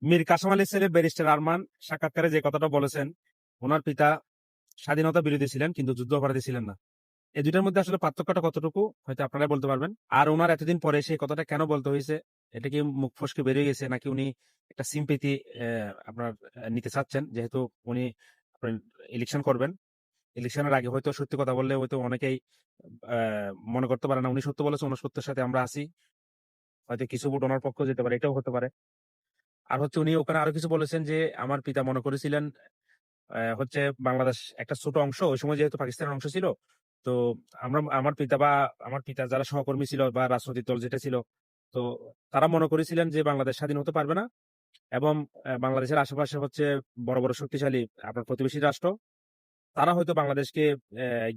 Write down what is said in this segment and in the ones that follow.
মীর কাসেম আলীর ছেলে ব্যারিস্টার আরমান সাক্ষাৎকারে যে কথাটা বলেছেন, ওনার পিতা স্বাধীনতা বিরোধী ছিলেন কিন্তু যুদ্ধ অপরাধী ছিলেন না। এই দুইটার মধ্যে আসলে পার্থক্যটা কতটুকু হয়তো আপনারা বলতে পারবেন। আর ওনার এতদিন পরে সেই কথাটা কেন বলতে হয়েছে, এটা কি মুখ ফসকে বেরিয়ে গেছে নাকি উনি একটা সিম্পেথি আপনার নিতে চাচ্ছেন, যেহেতু উনি ইলেকশন করবেন। ইলেকশনের আগে হয়তো সত্যি কথা বললে হয়তো অনেকেই মনে করতে পারে না উনি সত্য বলেছে, ওনার সত্যের সাথে আমরা আছি, হয়তো কিছু ভোট ওনার পক্ষ যেতে পারে, এটাও হতে পারে। আর হচ্ছে উনি ওখানে আরো কিছু বলেছেন যে আমার পিতা মনে করেছিলেন হচ্ছে বাংলাদেশ একটা ছোট অংশ, ওই সময় যেহেতু পাকিস্তানের অংশ ছিল। তো আমার পিতা যারা সহকর্মী ছিল বা রাজনৈতিক দল যেটা ছিল, তো তারা মনে করেছিলেন যে বাংলাদেশ স্বাধীন হতে পারবে না। এবং বাংলাদেশের আশেপাশে হচ্ছে বড় বড় শক্তিশালী আপনার প্রতিবেশী রাষ্ট্র, তারা হয়তো বাংলাদেশকে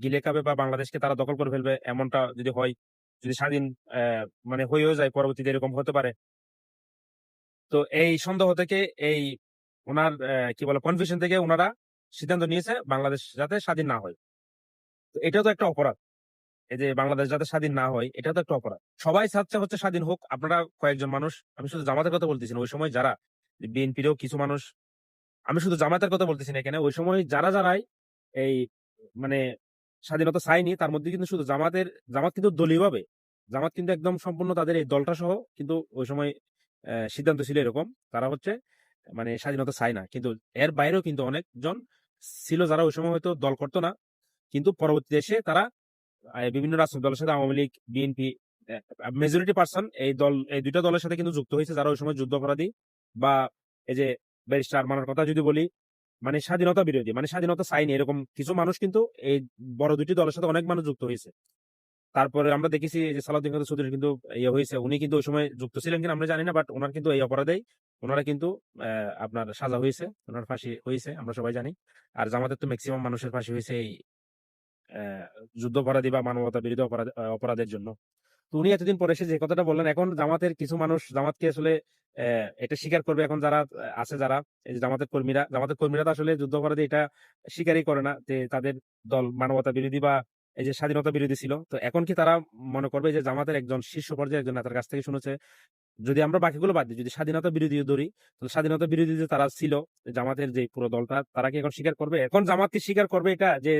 গিলে খাবে বা বাংলাদেশকে তারা দখল করে ফেলবে। এমনটা যদি হয়, যদি স্বাধীন মানে হয়েও যায় পরবর্তীতে, এরকম হতে পারে। তো এই সন্দেহ থেকে, এই ওনার কি বলে কনফিউশন থেকে ওনারা সিদ্ধান্ত নিয়েছে বাংলাদেশ যাতে স্বাধীন না হয়। তো এটাও তো একটা অপরাধ। এই যে বাংলাদেশ যাতে স্বাধীন না হয়, এটা তো একটা অপরাধ। সবাই চাচ্ছে হচ্ছে স্বাধীন হোক। আপনারা কয়েকজন মানুষ, আমি শুধু জামাতের কথা বলতেছি না, ওই সময় যারা বিএনপিরও কিছু মানুষ, আমি শুধু জামাতের কথা বলতেছি না এখানে, ওই সময় যারাই এই মানে স্বাধীনতা চায়নি, তার মধ্যে কিন্তু শুধু জামাত কিন্তু দলীয়ভাবে, জামাত কিন্তু একদম সম্পূর্ণ তাদের এই দলটা সহ কিন্তু ওই সময় সিদ্ধান্ত ছিল এরকম, তারা হচ্ছে মানে স্বাধীনতা চায় না। কিন্তু এর বাইরেও কিন্তু অনেকজন ছিল যারা ওই সময় হয়তো দল করতো না, কিন্তু পরবর্তীতে এসে তারা বিভিন্ন রাজনৈতিক দলের সাথে, Awami League, BNP, majority person এই দুইটা দলের সাথে কিন্তু যুক্ত হয়েছে, যারা ওই সময় যুদ্ধ অপরাধী বা এই যে ব্যারিস্টার আরমানের কথা যদি বলি, মানে স্বাধীনতা বিরোধী, মানে স্বাধীনতা চাইনি এরকম কিছু মানুষ কিন্তু এই বড় দুইটি দলের সাথে অনেক মানুষ যুক্ত হয়েছে। তারপরে আমরা দেখেছি যে সালাউদ্দিন কাদের চৌধুরী কিন্তু ইয়ে হয়েছে, উনি কিন্তু ওই সময় যুক্ত ছিলেন কিনা আমরা জানি না, বাট ওনার কিন্তু এই অপরাধেই ওনারা কিন্তু আপনার সাজা হয়েছে, ওনার ফাঁসি হয়েছে, আমরা সবাই জানি। আর জামাতের তো ম্যাক্সিমাম মানুষের ফাঁসি হয়েছে এই আহ, যুদ্ধাপরাধী বা মানবতা বিরোধী অপরাধের জন্য। তো উনি এতদিন পরে এসে যে কথাটা বললেন, এখন জামাতের কিছু মানুষ জামাতকে আসলে এটা স্বীকার করবে। এখন যারা আছে, যারা এই যে জামাতের কর্মীরা তো আসলে যুদ্ধাপরাধী এটা স্বীকারই করে না যে তাদের দল মানবতা বিরোধী বা এই যে স্বাধীনতা বিরোধী ছিল। তো এখন কি তারা মনে করবে যে জামাতের একজন শীর্ষ পর্যায়ে একজন নেতার কাছ থেকে শুনেছে, যদি আমরা বাকিগুলো বাদ দিই, যদি স্বাধীনতা বিরোধী ধরি, তো স্বাধীনতা বিরোধী যে তারা ছিল, জামাতের যে পুরো দলটা, তারা কি এখন স্বীকার করবে? এখন জামাত কি স্বীকার করবে এটা যে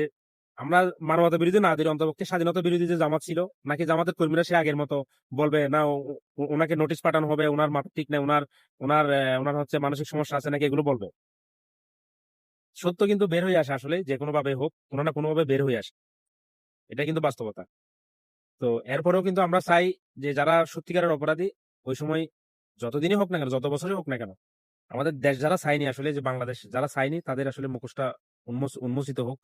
আমরা মানবতা বিরোধী না ধরি, অন্তপক্ষে স্বাধীনতা বিরোধী যে জামাত ছিল? নাকি জামাতের কর্মীরা সে আগের মতো বলবে না, ওনাকে নোটিশ পাঠানো হবে, ওনার মাপ ঠিক নেই, ওনার হচ্ছে মানসিক সমস্যা আছে নাকি, এগুলো বলবে? সত্য কিন্তু বের হয়ে আসে আসলে, যে কোনো ভাবে হোক, কোনো না কোনো ভাবে বের হয়ে আসে। এটা কিন্তু বাস্তবতা। তো এরপরেও কিন্তু আমরা চাই যে যারা সত্যিকারের অপরাধী, ওই সময় যতদিনই হোক না কেন, যত বছরই হোক না কেন, আমাদের দেশ যারা চায়নি আসলে, যে বাংলাদেশ যারা চায়নি, তাদের আসলে মুখোশটা উন্মোচিত হোক।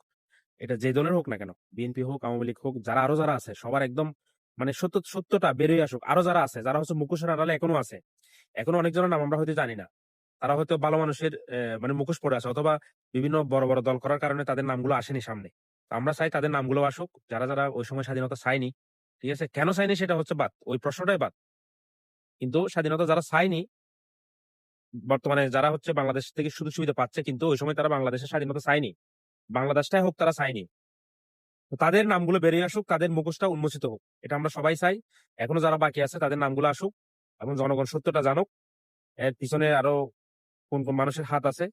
এটা যে দলের হোক না কেন, বিএনপি হোক, আওয়ামী লীগ হোক, যারা আছে, সবার একদম মানে সত্যটা বেরোয় আসুক। আরো যারা আছে, যারা হচ্ছে মুখোশের আড়ালে এখনো আছে, এখনো অনেকজনের নাম আমরা হয়তো জানি না, তারা হয়তো ভালো মানুষের মানে মুখোশ পড়ে আছে, অথবা বিভিন্ন বড় বড় দল করার কারণে তাদের নামগুলো আসেনি সামনে। তো আমরা চাই তাদের নামগুলো আসুক, যারা ওই সময় স্বাধীনতা চায়নি। ঠিক আছে, কেন চাইনি সেটা হচ্ছে বাদ, ওই প্রশ্নটাই বাদ। কিন্তু স্বাধীনতা যারা চায়নি, বর্তমানে যারা হচ্ছে বাংলাদেশ থেকে সুযোগ সুবিধা পাচ্ছে, কিন্তু ওই সময় তারা বাংলাদেশের স্বাধীনতা চায়নি, বাংলাদেশটাই হোক তারা চায়নি, তো তাদের নামগুলো বেরিয়ে আসুক, তাদের মুখোশটা উন্মোচিত হোক, এটা আমরা সবাই চাই। এখনো যারা বাকি আছে তাদের নামগুলো আসুক এবং জনগণ সত্যটা জানুক, এর পিছনে আরো কোন কোন মানুষের হাত আছে।